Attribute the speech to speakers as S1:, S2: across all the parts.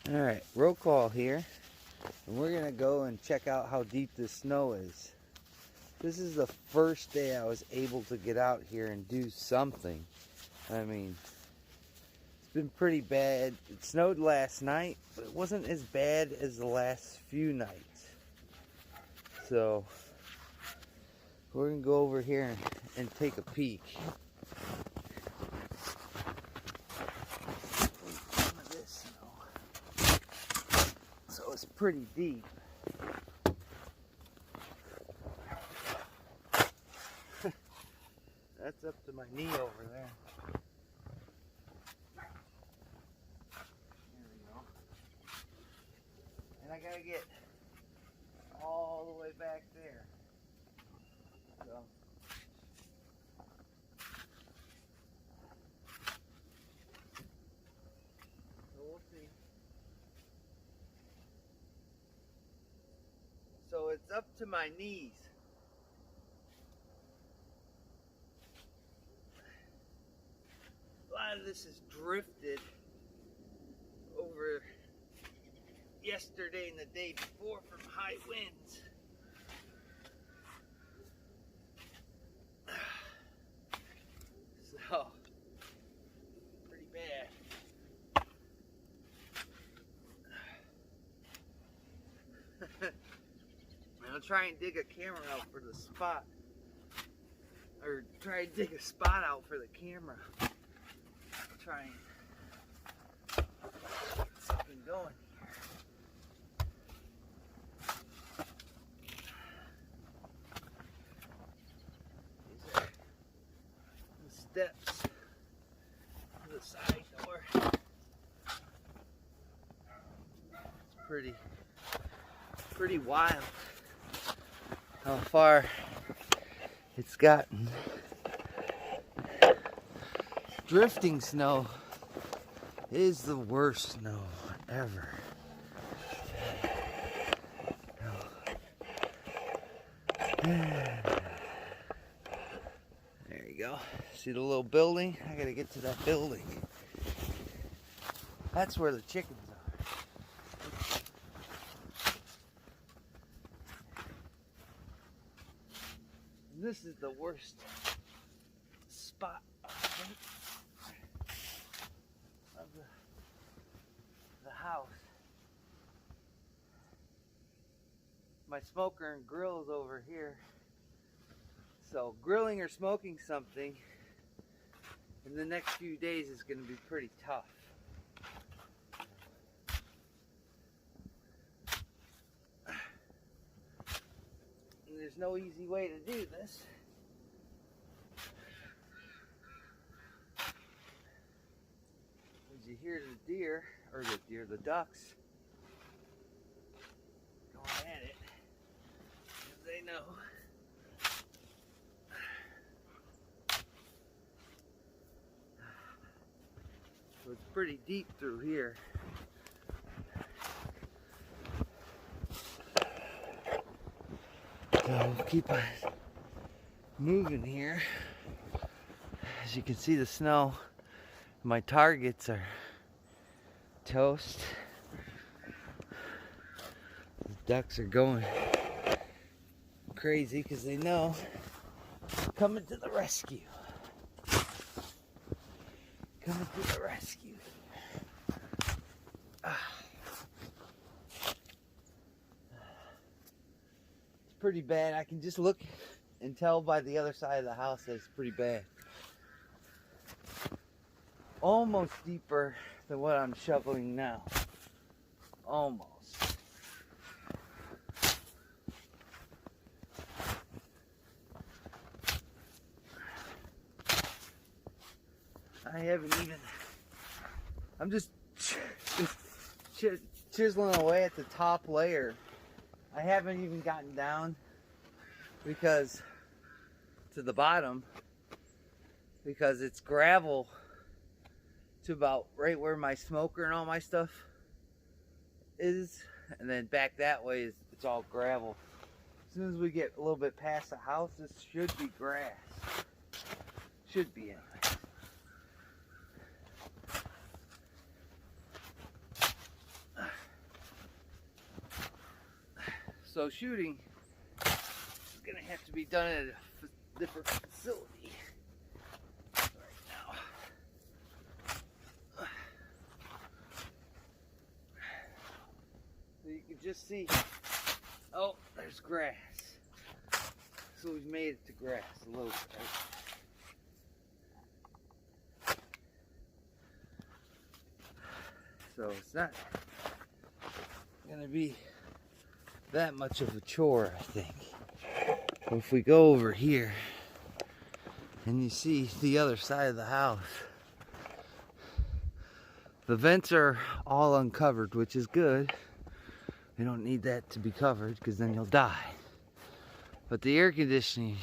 S1: Alright, roll call here. And we're going to go and check out how deep this snow is. This is the first day I was able to get out here and do something. I mean, it's been pretty bad. It snowed last night, but it wasn't as bad as the last few nights. So, we're going to go over here and take a peek. Some of this snow. So it's pretty deep. That's up to my knee over there. There we go. And I gotta get all the way back there. So we'll see. So it's up to my knees. A lot of this is drifted over yesterday and the day before from high winds. So, pretty bad. I'll try and dig a camera out for the spot. Or try and dig a spot out for the camera. Try and get something going here. These are the steps to the side door. It's pretty wild how far it's gotten. Drifting snow is the worst snow ever. There you go. See the little building? I gotta get to that building. That's where the chickens are. This is the worst spot, I think, of the house. My smoker and grill is over here. So grilling or smoking something in the next few days is going to be pretty tough. And there's no easy way to do this. You hear the ducks going at it, as they know. So it's pretty deep through here. So we'll keep on moving here. As you can see, the snow, my targets are toast. The ducks are going crazy because they know I'm coming to the rescue. Coming to the rescue. It's pretty bad. I can just look and tell by the other side of the house that it's pretty bad. Almost deeper than what I'm shoveling now. Almost. I'm just chiseling away at the top layer. I haven't even gotten down because to the bottom, because it's gravel to about right where my smoker and all my stuff is, and then back that way it's all gravel. As soon as we get a little bit past the house, this should be grass. Should be anyway. So shooting is gonna have to be done at a different facility right now. So you can just see, oh, there's grass. So we've made it to grass a little bit. So it's not gonna be that much of a chore, I think. But if we go over here and you see the other side of the house, the vents are all uncovered, which is good. We don't need that to be covered because then you'll die. But the air conditioning,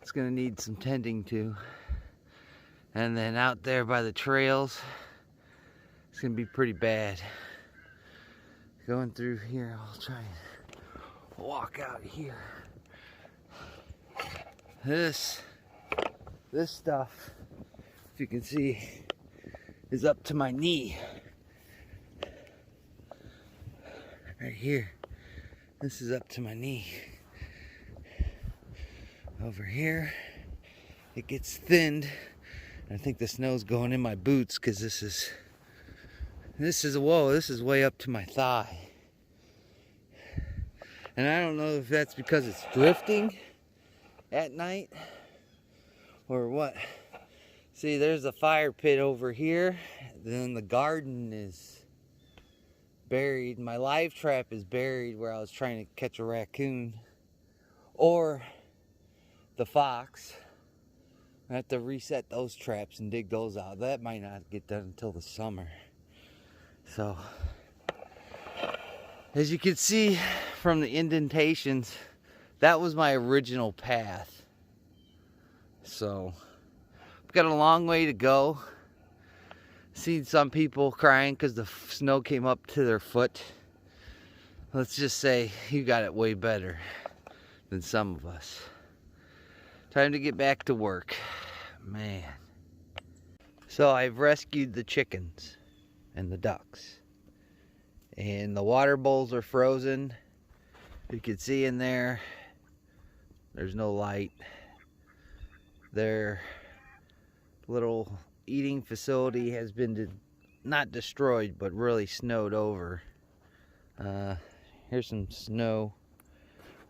S1: it's gonna need some tending to. And then out there by the trails, it's gonna be pretty bad. Going through here, I'll try and walk out here. This stuff, if you can see, is up to my knee. Right here. This is up to my knee. Over here, it gets thinned. I think the snow's going in my boots because this is whoa, this is way up to my thigh. And I don't know if that's because it's drifting at night or what. See, there's a fire pit over here. Then the garden is buried. My live trap is buried where I was trying to catch a raccoon or the fox. I have to reset those traps and dig those out. That might not get done until the summer. So, as you can see from the indentations, that was my original path. So, I've got a long way to go. Seen some people crying because the snow came up to their foot. Let's just say you got it way better than some of us. Time to get back to work. Man. So I've rescued the chickens and the ducks. And the water bowls are frozen. You can see in there, there's no light. Their little eating facility has been not destroyed, but really snowed over. Here's some snow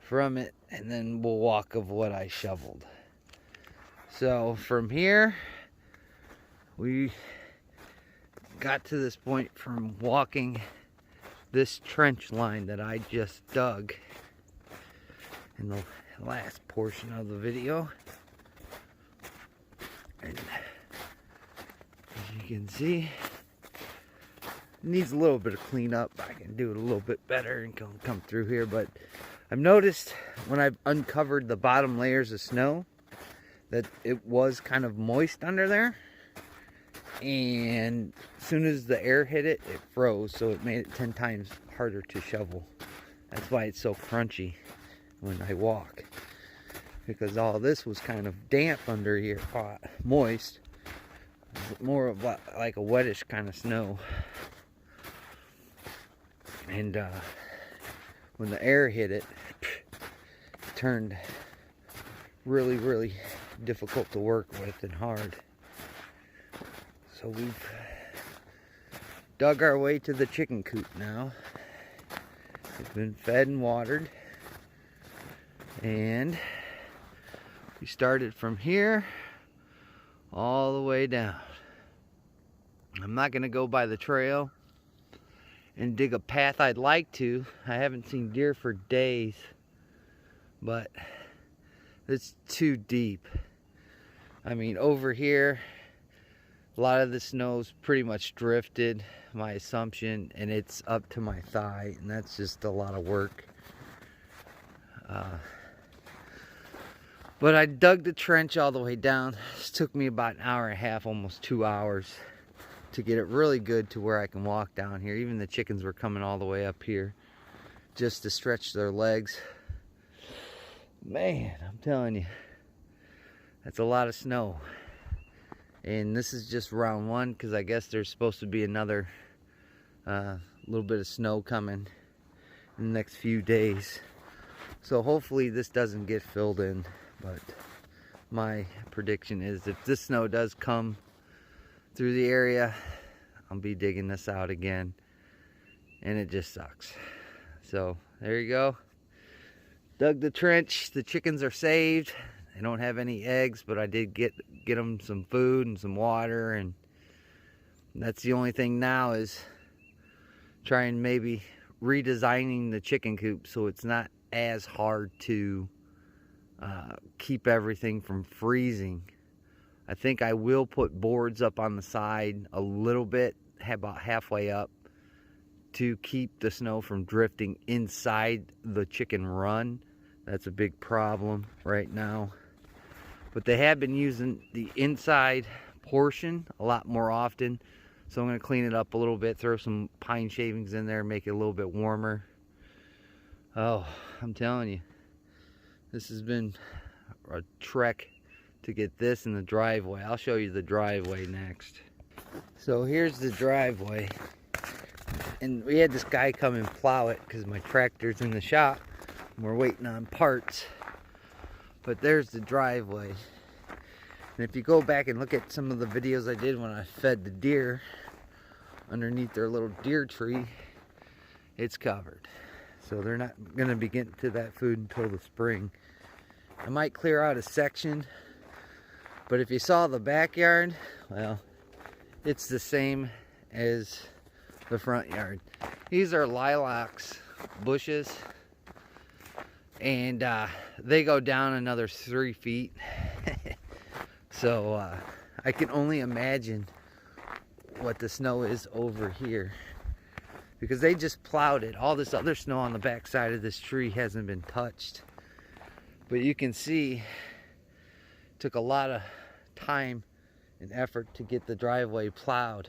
S1: from it, and then we'll walk of what I shoveled. So from here, we got to this point from walking this trench line that I just dug in the last portion of the video. And as you can see, it needs a little bit of cleanup. I can do it a little bit better and come through here, but I've noticed when I've uncovered the bottom layers of snow that it was kind of moist under there, and as soon as the air hit it, it froze, so it made it 10 times harder to shovel. That's why it's so crunchy when I walk, because all this was kind of damp under here, moist, more of like a wettish kind of snow. And when the air hit it, it turned really, really difficult to work with and hard. So we've dug our way to the chicken coop now. It's been fed and watered. And we started from here all the way down. I'm not going to go by the trail and dig a path. I'd like to. I haven't seen deer for days, but it's too deep. I mean, over here, a lot of the snow's pretty much drifted, my assumption, and it's up to my thigh, and that's just a lot of work. But I dug the trench all the way down. This took me about an hour and a half, almost 2 hours, to get it really good to where I can walk down here. Even the chickens were coming all the way up here just to stretch their legs. Man, I'm telling you, that's a lot of snow. And this is just round one, because I guess there's supposed to be another little bit of snow coming. in the next few days. So hopefully this doesn't get filled in, but my prediction is if this snow does come through the area, I'll be digging this out again, and it just sucks. So there you go. Dug the trench. The chickens are saved. They don't have any eggs, but I did get them some food and some water, and that's the only thing now is trying maybe redesigning the chicken coop so it's not as hard to keep everything from freezing. I think I will put boards up on the side a little bit, about halfway up, to keep the snow from drifting inside the chicken run. That's a big problem right now. But they have been using the inside portion a lot more often. So I'm going to clean it up a little bit, throw some pine shavings in there, make it a little bit warmer. Oh, I'm telling you, this has been a trek to get this in the driveway. I'll show you the driveway next. So here's the driveway. And we had this guy come and plow it because my tractor's in the shop. And we're waiting on parts. But there's the driveway. And if you go back and look at some of the videos I did when I fed the deer underneath their little deer tree, it's covered. So they're not going to be getting to that food until the spring. I might clear out a section, but if you saw the backyard, well, it's the same as the front yard. These are lilacs bushes, and they go down another 3 feet. So I can only imagine what the snow is over here, because they just plowed it. All this other snow on the back side of this tree hasn't been touched, but you can see it took a lot of time and effort to get the driveway plowed,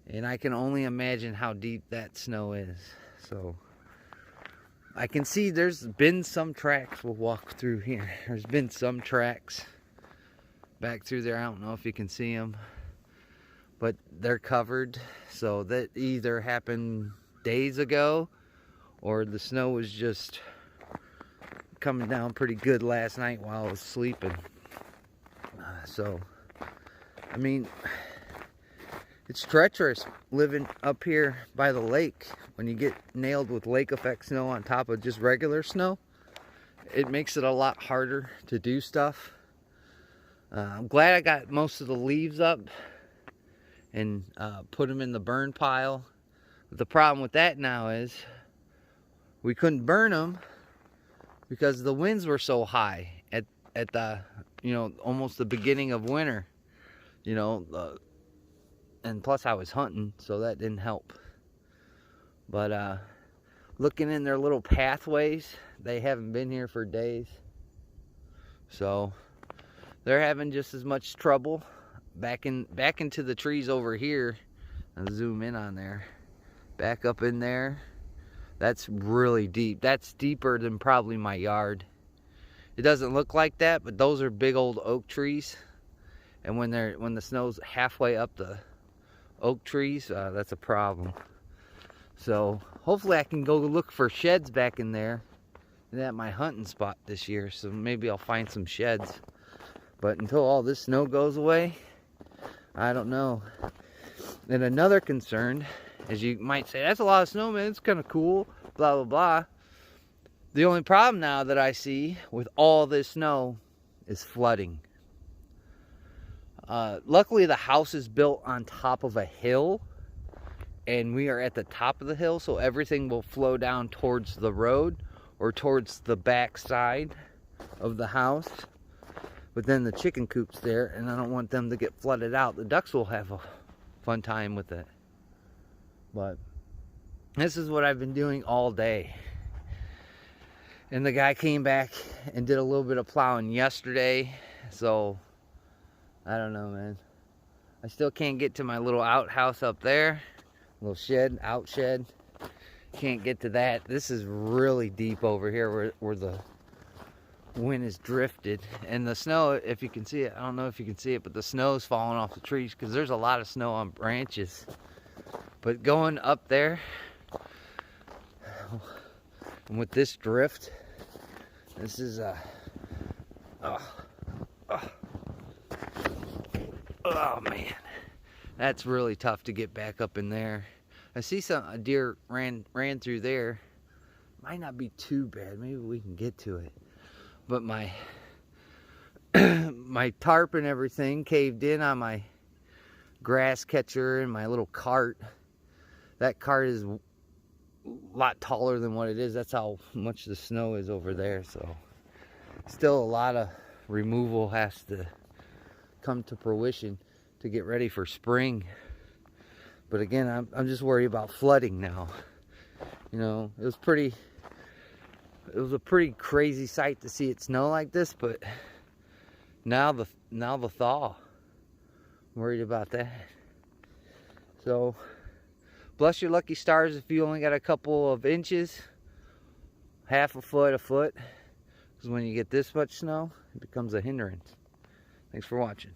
S1: and I can only imagine how deep that snow is. So I can see there's been some tracks. We'll walk through here. There's been some tracks back through there. I don't know if you can see them, but they're covered. So that either happened days ago, or the snow was just coming down pretty good last night while I was sleeping. So I mean, it's treacherous living up here by the lake. When you get nailed with lake effect snow on top of just regular snow, it makes it a lot harder to do stuff. I'm glad I got most of the leaves up and put them in the burn pile. But the problem with that now is we couldn't burn them because the winds were so high at the, almost the beginning of winter, and plus I was hunting, so that didn't help. But looking in their little pathways, they haven't been here for days, so they're having just as much trouble back into the trees over here. I'll zoom in on there. Back up in there. That's really deep. That's deeper than probably my yard. It doesn't look like that, but those are big old oak trees. And when the snow's halfway up the oak trees, that's a problem. So hopefully I can go look for sheds back in there. And at my hunting spot this year, so maybe I'll find some sheds. But until all this snow goes away, I don't know. And another concern, as you might say, that's a lot of snow, man. It's kind of cool, blah, blah, blah. The only problem now that I see with all this snow is flooding. Luckily, the house is built on top of a hill, and we are at the top of the hill, so everything will flow down towards the road or towards the back side of the house. But then the chicken coop's there, and I don't want them to get flooded out. The ducks will have a fun time with it. But this is what I've been doing all day. And the guy came back and did a little bit of plowing yesterday. So, I don't know, man. I still can't get to my little outhouse up there. Little shed, out shed. Can't get to that. This is really deep over here where the wind is drifted, and the snow, if you can see it, I don't know if you can see it, but the snow is falling off the trees because there's a lot of snow on branches. But going up there, And with this drift, this is oh man, that's really tough to get back up in there. I see a deer ran through there. Might not be too bad. Maybe we can get to it. But my my tarp and everything caved in on my grass catcher and my little cart. That cart is a lot taller than what it is. That's how much the snow is over there. So still a lot of removal has to come to fruition to get ready for spring. But again, I'm just worried about flooding now. You know, it was a pretty crazy sight to see it snow like this, but now the thaw, I'm worried about that. So bless your lucky stars if you only got a couple of inches, half a foot, because when you get this much snow, it becomes a hindrance. Thanks for watching.